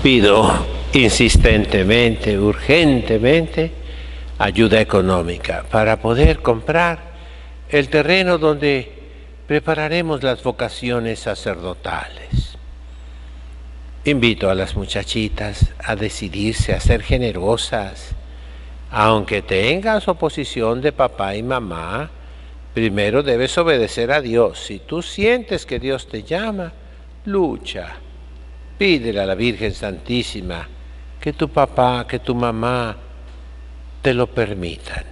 pido insistentemente, urgentemente, ayuda económica para poder comprar el terreno donde prepararemos las vocaciones sacerdotales. Invito a las muchachitas a decidirse a ser generosas. Aunque tengas oposición de papá y mamá, primero debes obedecer a Dios. Si tú sientes que Dios te llama, lucha. Pídele a la Virgen Santísima que tu papá, que tu mamá te lo permitan.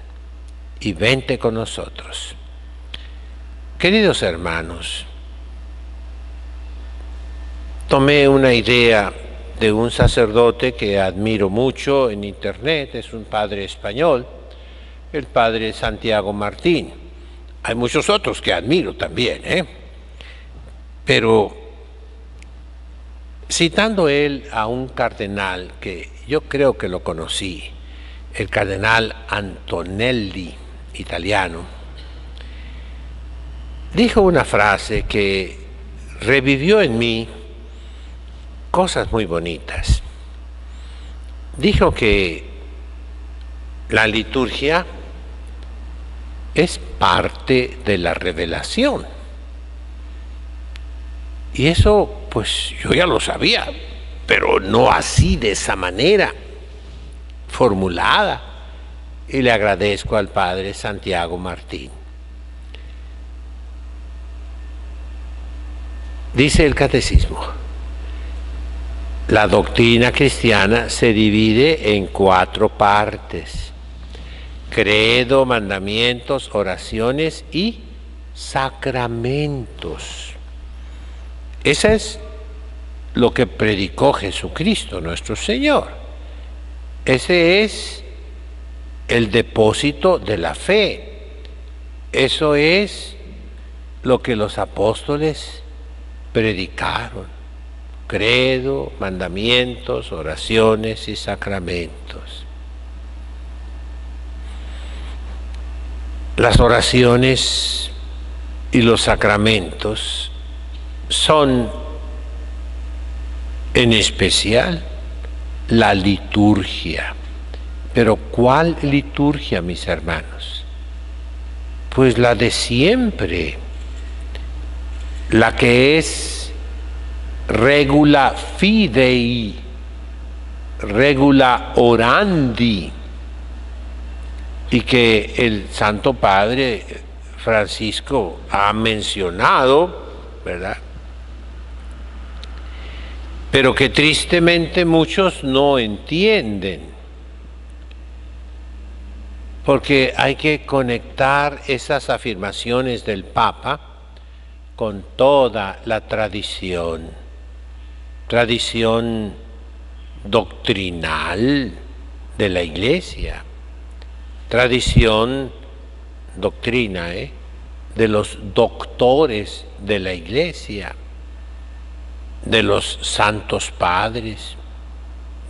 Y vente con nosotros. Queridos hermanos, tomé una idea de un sacerdote que admiro mucho en internet, es un padre español, el padre Santiago Martín. Hay muchos otros que admiro también, pero citando él a un cardenal que yo creo que lo conocí, el cardenal Antonelli, italiano, dijo una frase que revivió en mí cosas muy bonitas. Dijo que la liturgia es parte de la revelación. Y eso, pues yo ya lo sabía, pero no así, de esa manera, formulada. Y le agradezco al padre Santiago Martín. Dice el catecismo: la doctrina cristiana se divide en 4 partes: credo, mandamientos, oraciones y sacramentos. Esa es lo que predicó Jesucristo, nuestro Señor. Ese es el depósito de la fe. Eso es lo que los apóstoles predicaron: credo, mandamientos, oraciones y sacramentos. Las oraciones y los sacramentos son en especial la liturgia. Pero ¿cuál liturgia, mis hermanos? Pues la de siempre, la que es regula fidei, regula orandi, y que el Santo Padre Francisco ha mencionado, ¿verdad? Pero que tristemente muchos no entienden, porque hay que conectar esas afirmaciones del Papa con toda la tradición doctrinal de la Iglesia, doctrina de los doctores de la Iglesia, de los santos padres,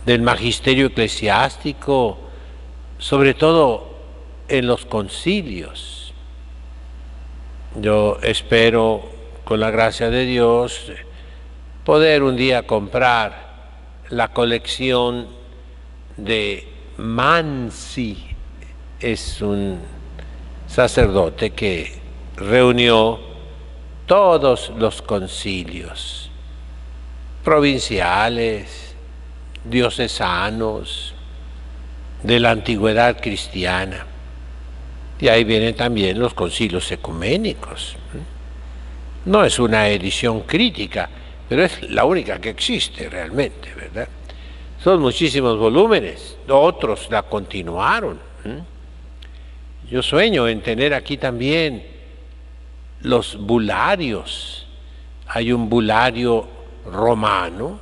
del magisterio eclesiástico, sobre todo en los concilios. Yo espero, con la gracia de Dios, poder un día comprar la colección de Mansi. Es un sacerdote que reunió todos los concilios provinciales, diocesanos, de la antigüedad cristiana. Y ahí vienen también los concilios ecuménicos. No es una edición crítica, pero es la única que existe realmente, ¿verdad? Son muchísimos volúmenes, otros la continuaron. Yo sueño en tener aquí también los bularios. Hay un bulario romano,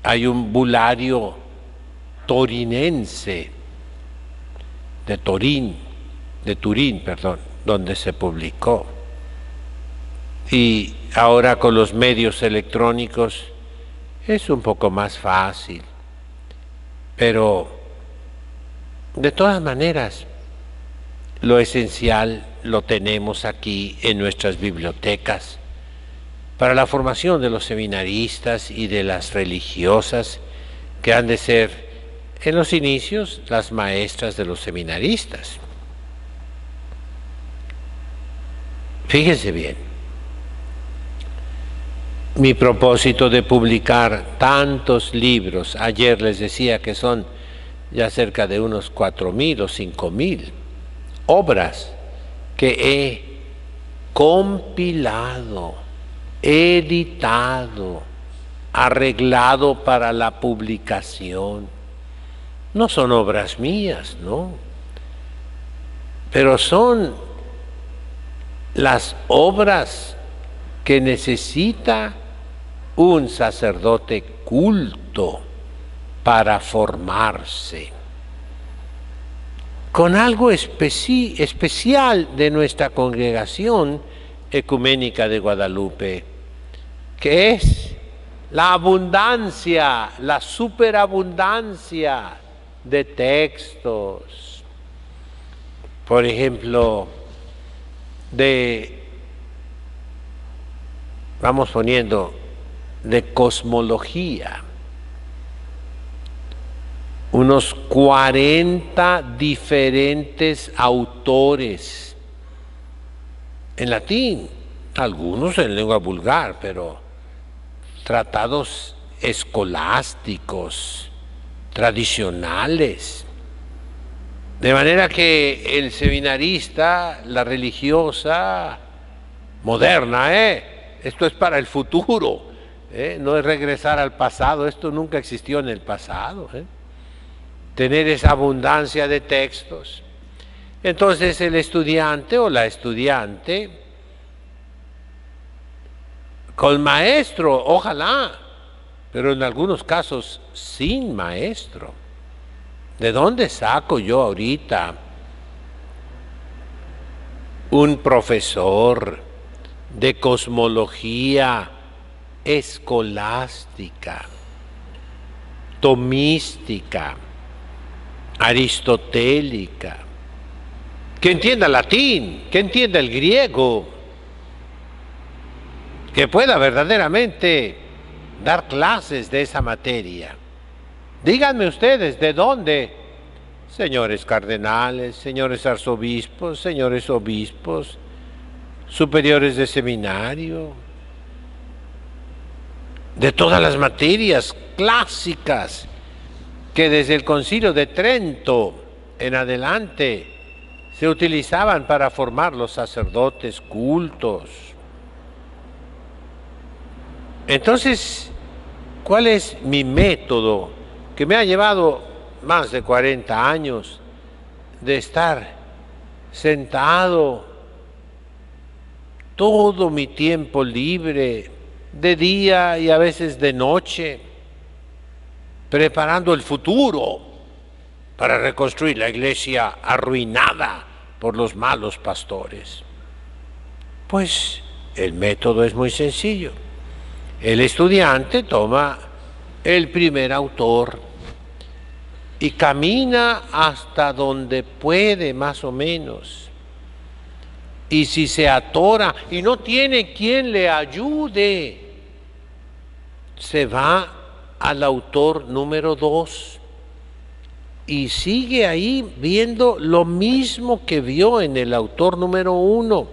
hay un bulario torinense, de Turín, donde se publicó. Y ahora con los medios electrónicos es un poco más fácil, pero de todas maneras lo esencial lo tenemos aquí en nuestras bibliotecas para la formación de los seminaristas y de las religiosas que han de ser en los inicios las maestras de los seminaristas. Fíjense bien, mi propósito de publicar tantos libros, ayer les decía que son ya cerca de unos 4,000 o 5,000 obras que he compilado, editado, arreglado para la publicación. No son obras mías, ¿no? Pero son las obras que necesita un sacerdote culto para formarse. Con algo especial de nuestra congregación ecuménica de Guadalupe, que es la abundancia, la superabundancia de textos. Por ejemplo, vamos poniendo, de cosmología, unos 40 diferentes autores en latín, algunos en lengua vulgar, pero tratados escolásticos, tradicionales. De manera que el seminarista, la religiosa, moderna, esto es para el futuro, no es regresar al pasado, esto nunca existió en el pasado, tener esa abundancia de textos. Entonces el estudiante o la estudiante, con maestro, ojalá, pero en algunos casos sin maestro. ¿De dónde saco yo ahorita un profesor de cosmología escolástica, tomística, aristotélica, que entienda latín, que entienda el griego, que pueda verdaderamente dar clases de esa materia? Díganme ustedes, ¿de dónde? Señores cardenales, señores arzobispos, señores obispos, superiores de seminario, de todas las materias clásicas que desde el Concilio de Trento en adelante se utilizaban para formar los sacerdotes cultos. Entonces, ¿cuál es mi método que me ha llevado más de 40 años de estar sentado todo mi tiempo libre, de día y a veces de noche, preparando el futuro para reconstruir la iglesia arruinada por los malos pastores? Pues el método es muy sencillo. El estudiante toma el primer autor y camina hasta donde puede, más o menos. Y si se atora y no tiene quien le ayude, se va al autor número 2 y sigue ahí viendo lo mismo que vio en el autor número 1,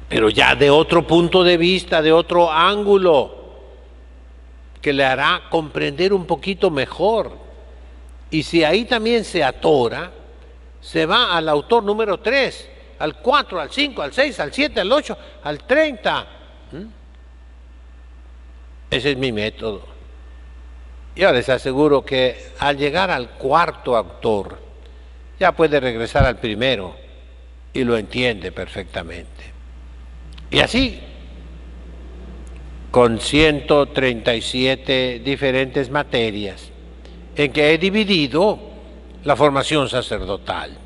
pero ya de otro punto de vista, de otro ángulo, que le hará comprender un poquito mejor. Y si ahí también se atora, se va al autor número 3, al 4, al 5, al 6, al 7, al 8, al 30. Ese es mi método. Yo les aseguro que al llegar al cuarto autor, ya puede regresar al primero y lo entiende perfectamente. Y así, con 137 diferentes materias en que he dividido la formación sacerdotal,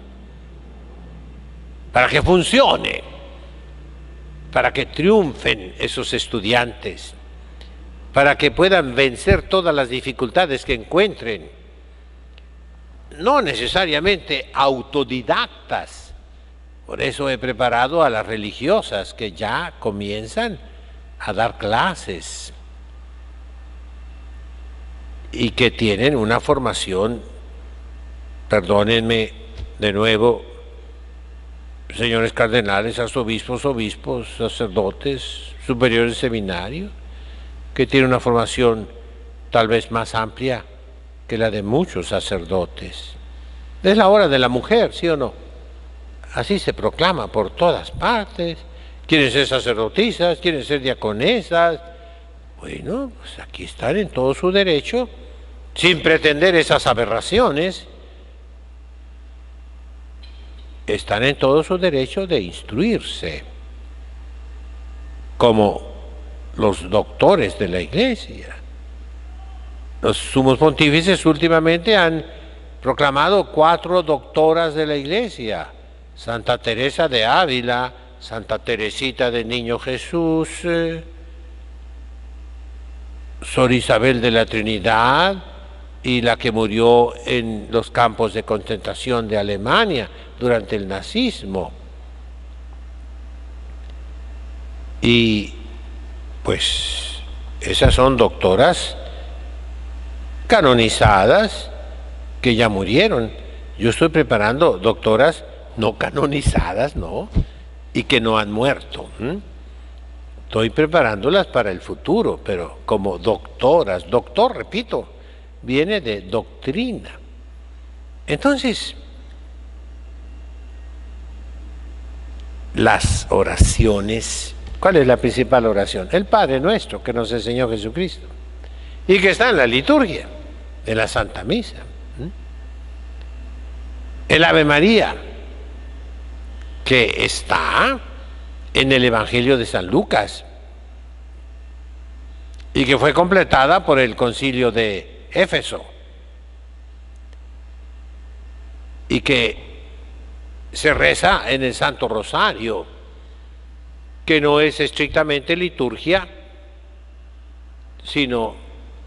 para que funcione, para que triunfen esos estudiantes, para que puedan vencer todas las dificultades que encuentren, no necesariamente autodidactas. Por eso he preparado a las religiosas que ya comienzan a dar clases. y que tienen una formación, perdónenme de nuevo, señores cardenales, arzobispos, obispos, sacerdotes, superiores de seminario, que tienen una formación tal vez más amplia que la de muchos sacerdotes. Es la hora de la mujer, ¿sí o no? Así se proclama por todas partes. Quieren ser sacerdotisas, quieren ser diaconesas. Bueno, pues aquí están en todo su derecho, sin pretender esas aberraciones. Están en todo su derecho de instruirse, como los doctores de la Iglesia. Los sumos pontífices últimamente han proclamado 4 doctoras de la Iglesia: Santa Teresa de Ávila, Santa Teresita del Niño Jesús, Sor Isabel de la Trinidad, y la que murió en los campos de concentración de Alemania durante el nazismo. Y pues esas son doctoras canonizadas que ya murieron. Yo estoy preparando doctoras no canonizadas, ¿no? Y que no han muerto. Estoy preparándolas para el futuro, pero como doctoras. Doctor, repito, viene de doctrina. Entonces, las oraciones, ¿cuál es la principal oración? El Padre Nuestro, que nos enseñó Jesucristo y que está en la liturgia de la Santa Misa. El Ave María, que está en el Evangelio de San Lucas y que fue completada por el Concilio de Éfeso, y que se reza en el Santo Rosario, que no es estrictamente liturgia, sino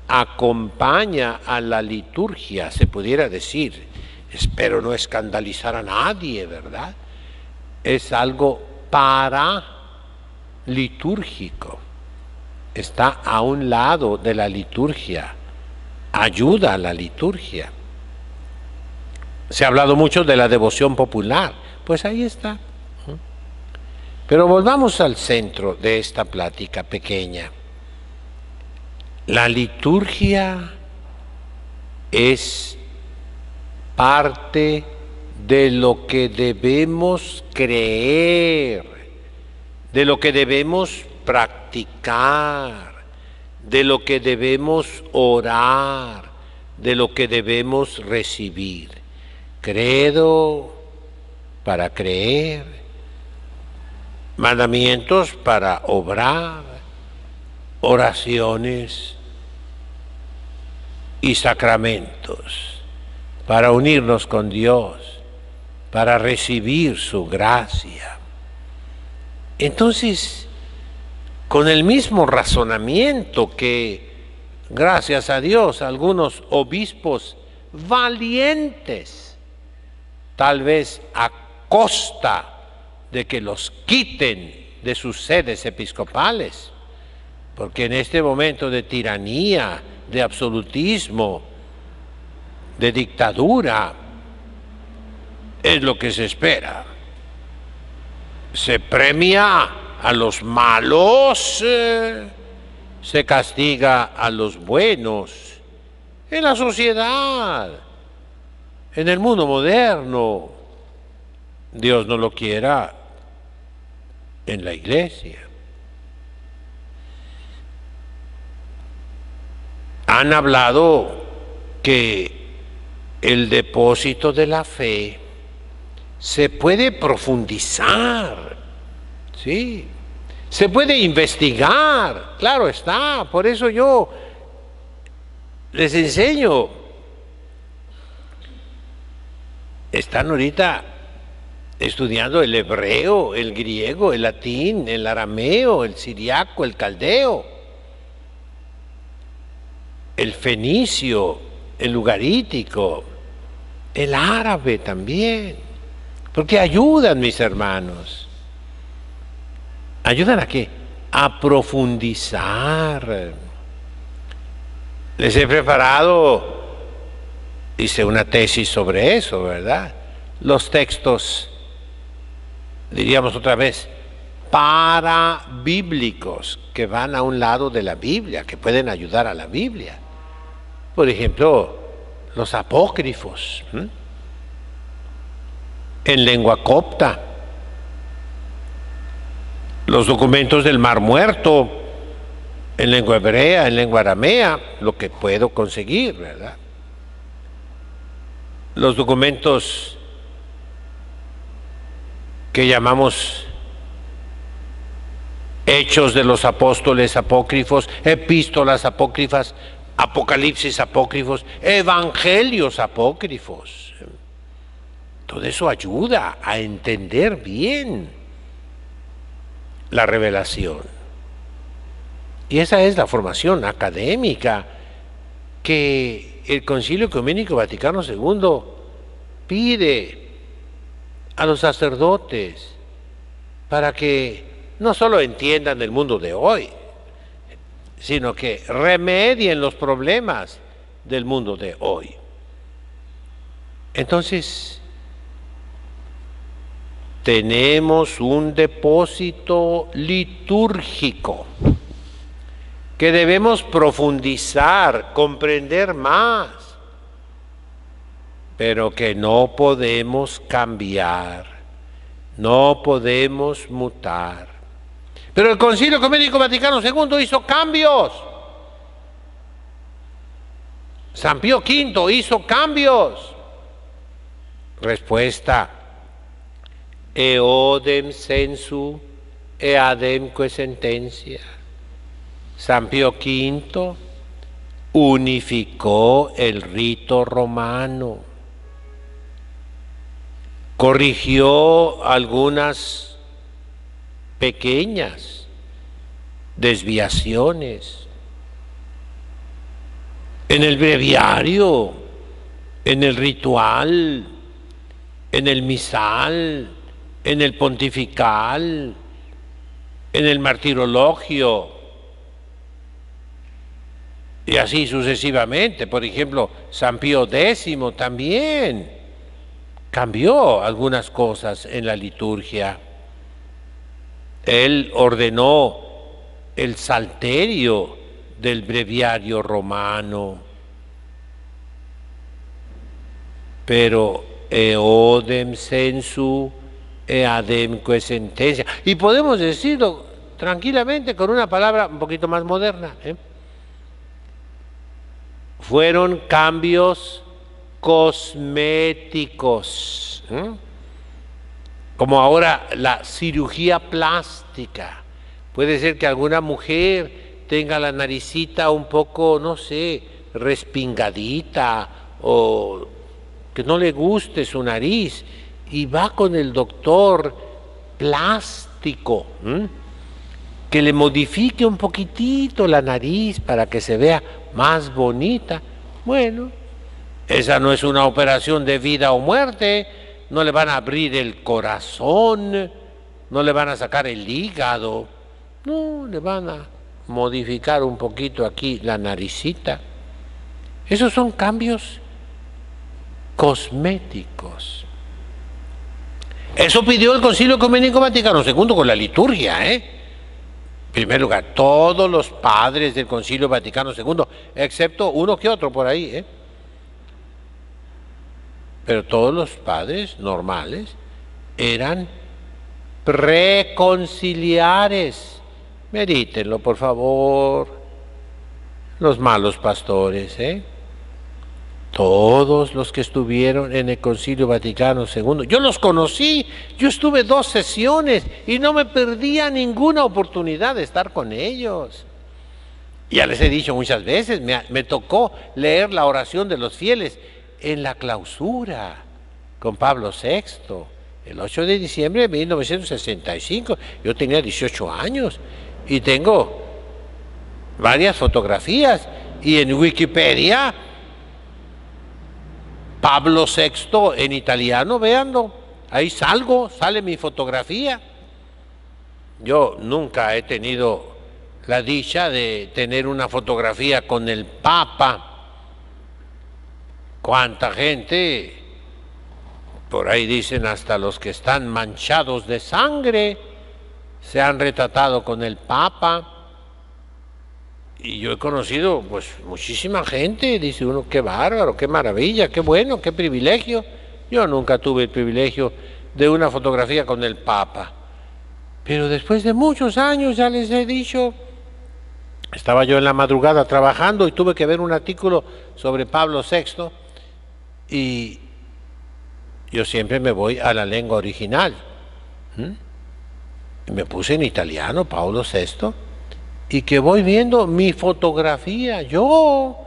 acompaña a la liturgia, se pudiera decir. Espero no escandalizar a nadie, ¿verdad? Es algo paralitúrgico. Está a un lado de la liturgia, ayuda a la liturgia. Se ha hablado mucho de la devoción popular, pues ahí está. Pero volvamos al centro de esta plática pequeña. La liturgia es parte de lo que debemos creer, de lo que debemos practicar, de lo que debemos orar, de lo que debemos recibir. Credo para creer, mandamientos para obrar, oraciones y sacramentos para unirnos con Dios, para recibir su gracia. Entonces, con el mismo razonamiento que, gracias a Dios, algunos obispos valientes, tal vez a costa de que los quiten de sus sedes episcopales, porque en este momento de tiranía, de absolutismo, de dictadura, es lo que se espera. Se premia a los malos, se castiga a los buenos. En la sociedad, en el mundo moderno, Dios no lo quiera, en la Iglesia. Han hablado que el depósito de la fe se puede profundizar, ¿sí? Se puede investigar, claro está. Por eso yo les enseño. Están ahorita estudiando el hebreo, el griego, el latín, el arameo, el siriaco, el caldeo, el fenicio, el ugarítico, el árabe también, porque ayudan, mis hermanos. ¿Ayudan a qué? A profundizar Les he preparado, hice una tesis sobre eso, ¿verdad? Los textos, diríamos otra vez, parabíblicos, que van a un lado de la Biblia, que pueden ayudar a la Biblia. Por ejemplo, los apócrifos, en lengua copta, los documentos del Mar Muerto, en lengua hebrea, en lengua aramea, lo que puedo conseguir, ¿verdad? Los documentos que llamamos Hechos de los Apóstoles apócrifos, epístolas apócrifas, apocalipsis apócrifos, evangelios apócrifos. Todo eso ayuda a entender bien la revelación. Y esa es la formación académica que el Concilio Ecuménico Vaticano II pide a los sacerdotes para que no solo entiendan el mundo de hoy, sino que remedien los problemas del mundo de hoy. Entonces, tenemos un depósito litúrgico que debemos profundizar, comprender más, pero que no podemos cambiar, no podemos mutar. Pero el Concilio Ecuménico Vaticano II hizo cambios. San Pío V hizo cambios. Respuesta: eodem sensu eademque sentencia. San Pío V unificó el rito romano, corrigió algunas pequeñas desviaciones en el breviario, en el ritual, en el misal, en el pontifical, en el martirologio, y así sucesivamente. Por ejemplo, San Pío X también cambió algunas cosas en la liturgia. Él ordenó el salterio del breviario romano, pero eodem sensu eademque sentencia. Y podemos decirlo tranquilamente con una palabra un poquito más moderna, Fueron cambios cosméticos, como ahora la cirugía plástica. Puede ser que alguna mujer tenga la naricita un poco, no sé, respingadita, o que no le guste su nariz, y va con el doctor plástico, que le modifique un poquitito la nariz para que se vea más bonita. Bueno, esa no es una operación de vida o muerte. No le van a abrir el corazón, no le van a sacar el hígado, no, le van a modificar un poquito aquí la naricita. Esos son cambios cosméticos. Eso pidió el Concilio Ecuménico Vaticano II con la liturgia, En primer lugar, todos los padres del Concilio Vaticano II, excepto uno que otro por ahí, Pero todos los padres normales eran preconciliares. Medítenlo, por favor. Los malos pastores, Todos los que estuvieron en el Concilio Vaticano II. Yo los conocí, yo estuve 2 sesiones y no me perdía ninguna oportunidad de estar con ellos. Ya les he dicho muchas veces, me tocó leer la oración de los fieles en la clausura con Pablo VI, el 8 de diciembre de 1965. Yo tenía 18 años y tengo varias fotografías, y en Wikipedia Pablo VI en italiano, véanlo, ahí sale mi fotografía. Yo nunca he tenido la dicha de tener una fotografía con el Papa. ¿Cuánta gente? Por ahí dicen hasta los que están manchados de sangre se han retratado con el Papa. Y yo he conocido pues muchísima gente, dice uno, qué bárbaro, qué maravilla, qué bueno, qué privilegio. Yo nunca tuve el privilegio de una fotografía con el Papa. Pero después de muchos años, ya les he dicho, estaba yo en la madrugada trabajando y tuve que ver un artículo sobre Pablo VI y yo siempre me voy a la lengua original. Y me puse en italiano, Pablo VI, y que voy viendo mi fotografía, yo,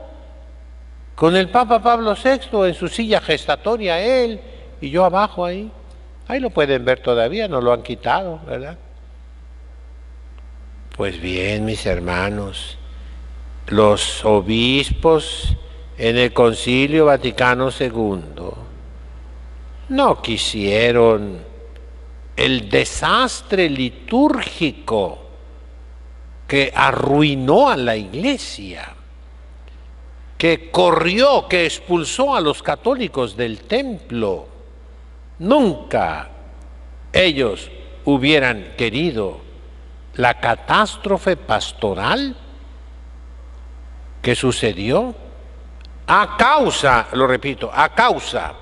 con el Papa Pablo VI en su silla gestatoria, él, y yo abajo ahí. Ahí lo pueden ver todavía, no lo han quitado, ¿verdad? Pues bien, mis hermanos, los obispos en el Concilio Vaticano II no quisieron el desastre litúrgico que arruinó a la Iglesia, que corrió, que expulsó a los católicos del templo. Nunca ellos hubieran querido la catástrofe pastoral que sucedió a causa, lo repito, a causa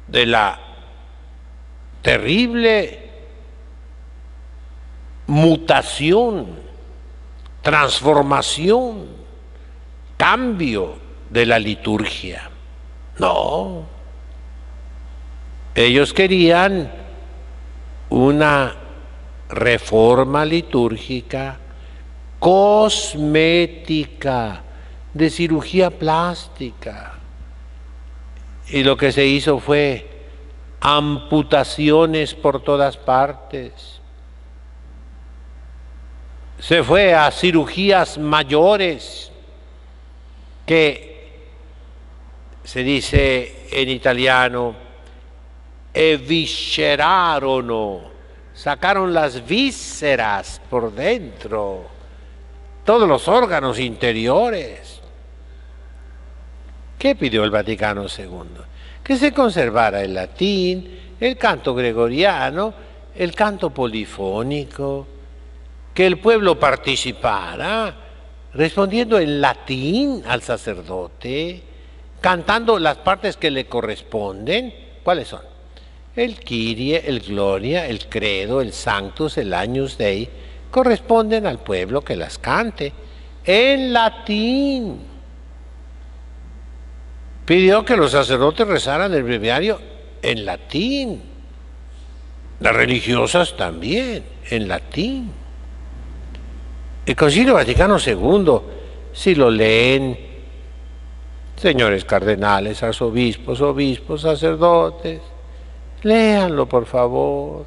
de la terrible mutación, transformación, cambio de la liturgia. No, ellos querían una reforma litúrgica cosmética, de cirugía plástica. Y lo que se hizo fue amputaciones por todas partes. Se fue a cirugías mayores que se dice en italiano eviscerarono, sacaron las vísceras por dentro, todos los órganos interiores. ¿Qué pidió el Vaticano II? Que se conservara el latín, el canto gregoriano, el canto polifónico, que el pueblo participara respondiendo en latín al sacerdote, cantando las partes que le corresponden. ¿Cuáles son? El Kyrie, el Gloria, el Credo, el Sanctus, el Agnus Dei, corresponden al pueblo que las cante en latín. Pidió que los sacerdotes rezaran el breviario en latín, las religiosas también en latín. El Concilio Vaticano II, si lo leen, señores cardenales, arzobispos, obispos, sacerdotes, léanlo por favor.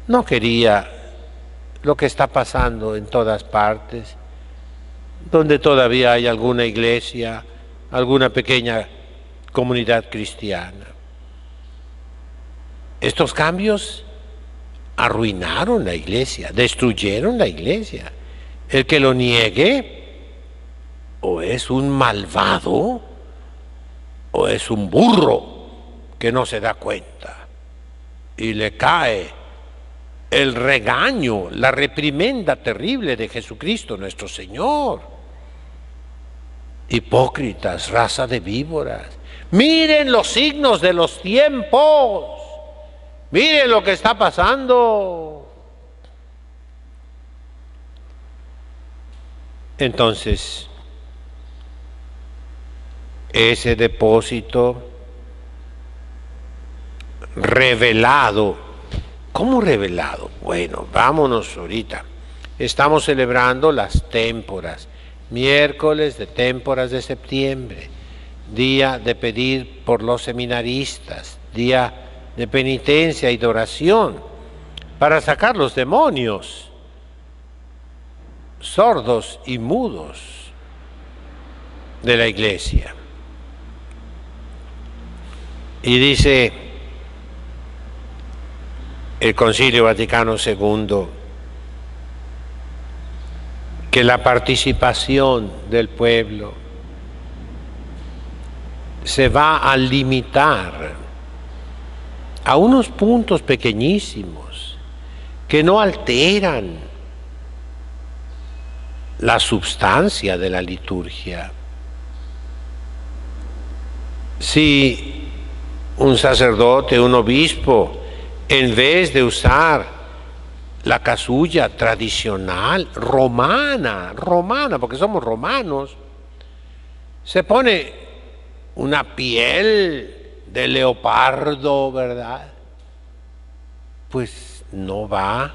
No quería lo que está pasando en todas partes, donde todavía hay alguna iglesia, alguna pequeña comunidad cristiana. Estos cambios arruinaron la iglesia, destruyeron la iglesia. El que lo niegue o es un malvado o es un burro que no se da cuenta y le cae el regaño, la reprimenda terrible de Jesucristo nuestro Señor. Hipócritas, raza de víboras, miren los signos de los tiempos, miren lo que está pasando. Entonces, ese depósito revelado, ¿cómo revelado? Bueno, vámonos ahorita. Estamos celebrando las témporas. Miércoles de témporas de septiembre, día de pedir por los seminaristas, día de penitencia y de oración para sacar los demonios sordos y mudos de la iglesia. Y dice el Concilio Vaticano II, que la participación del pueblo se va a limitar a unos puntos pequeñísimos que no alteran la substancia de la liturgia. Si un sacerdote, un obispo, en vez de usar la casulla tradicional, romana, porque somos romanos, se pone una piel de leopardo, ¿verdad? Pues no va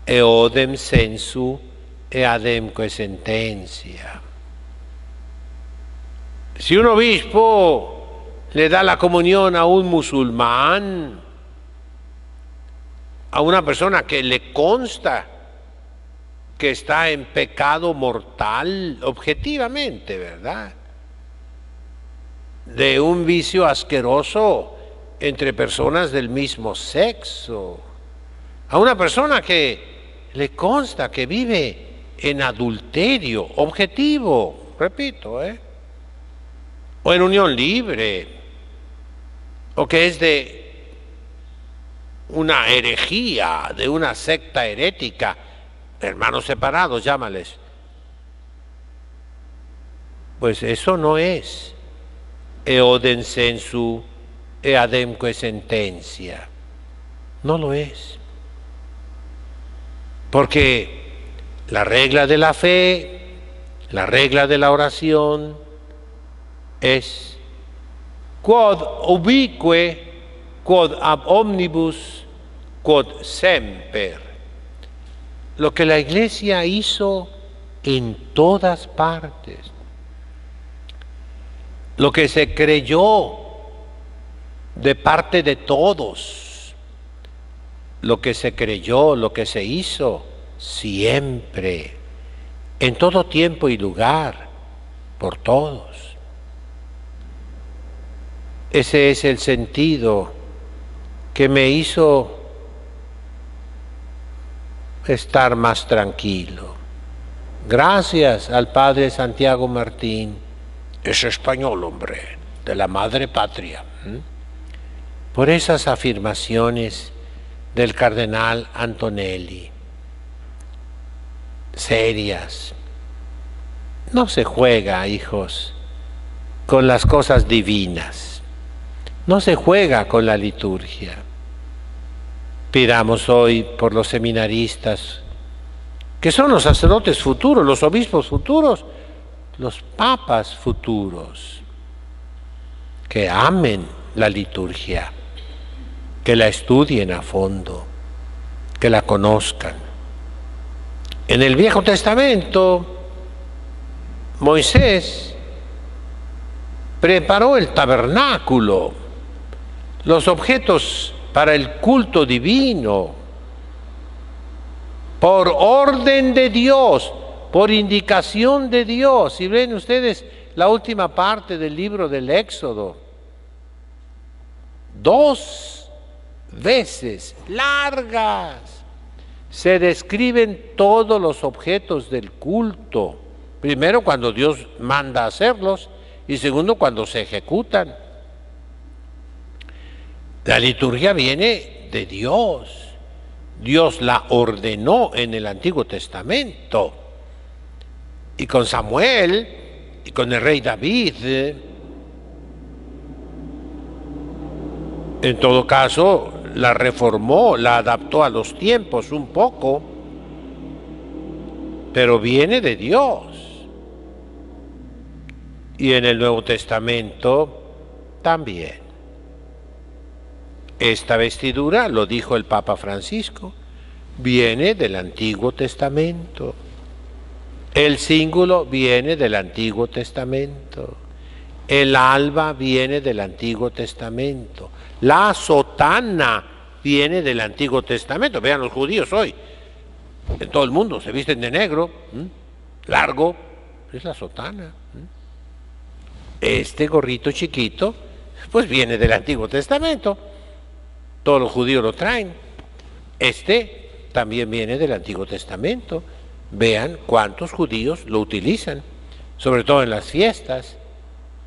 eodem sensu eademque sentencia. Si un obispo le da la comunión a un musulmán, a una persona que le consta que está en pecado mortal, objetivamente, ¿verdad?, de un vicio asqueroso entre personas del mismo sexo, a una persona que le consta que vive en adulterio, objetivo, repito, o en unión libre, o que es de una herejía, de una secta herética, hermanos separados, llámales. Pues eso no es eodem sensu eademque sentencia. No lo es. Porque la regla de la fe, la regla de la oración es quod ubique, quod ab omnibus, quod semper. Lo que la Iglesia hizo en todas partes. Lo que se creyó de parte de todos. Lo que se creyó, lo que se hizo siempre, en todo tiempo y lugar, por todos. Ese es el sentido que me hizo estar más tranquilo. Gracias al padre Santiago Martín, es español, hombre, de la madre patria, por esas afirmaciones del cardenal Antonelli, serias. No se juega, hijos, con las cosas divinas. No se juega con la liturgia. Pidamos hoy por los seminaristas, que son los sacerdotes futuros, los obispos futuros, los papas futuros, que amen la liturgia, que la estudien a fondo, que la conozcan. En el Viejo Testamento, Moisés preparó el tabernáculo, los objetos para el culto divino, por orden de Dios, por indicación de Dios. Si ven ustedes la última parte del libro del Éxodo, 2 veces largas se describen todos los objetos del culto. Primero, cuando Dios manda hacerlos, y segundo, cuando se ejecutan. La liturgia viene de Dios. Dios la ordenó en el Antiguo Testamento. Y con Samuel, y con el rey David, en todo caso, la reformó, la adaptó a los tiempos un poco, pero viene de Dios. Y en el Nuevo Testamento también. Esta vestidura, lo dijo el Papa Francisco, viene del Antiguo Testamento. El cíngulo viene del Antiguo Testamento. El alba viene del Antiguo Testamento. La sotana viene del Antiguo Testamento. Vean los judíos hoy. En todo el mundo se visten de negro, largo, es la sotana. Este gorrito chiquito, pues viene del Antiguo Testamento. Todos los judíos lo traen. Este también viene del Antiguo Testamento. Vean cuántos judíos lo utilizan, sobre todo en las fiestas,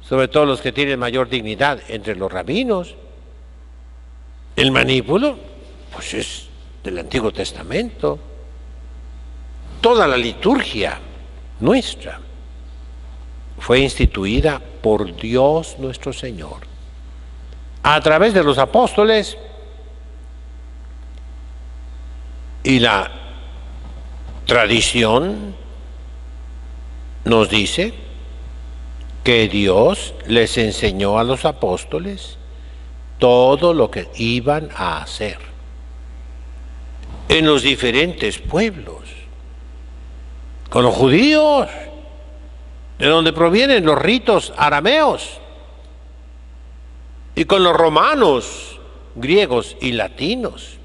sobre todo los que tienen mayor dignidad entre los rabinos. El manípulo, pues es del Antiguo Testamento. Toda la liturgia nuestra fue instituida por Dios nuestro Señor, a través de los apóstoles, y la tradición nos dice que Dios les enseñó a los apóstoles todo lo que iban a hacer en los diferentes pueblos, con los judíos, de donde provienen los ritos arameos, y con los romanos, griegos y latinos,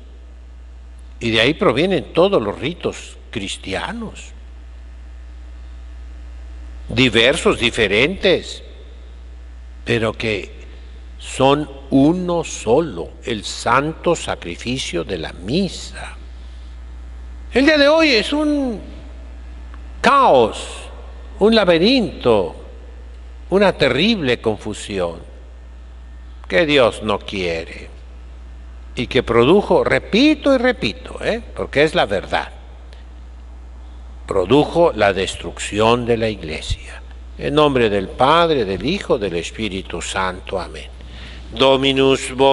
y de ahí provienen todos los ritos cristianos, diversos, diferentes, pero que son uno solo, el santo sacrificio de la misa. El día de hoy es un caos, un laberinto, una terrible confusión que Dios no quiere y que produjo, repito y repito, porque es la verdad, produjo la destrucción de la Iglesia. En nombre del Padre, del Hijo, del Espíritu Santo. Amén. Dominus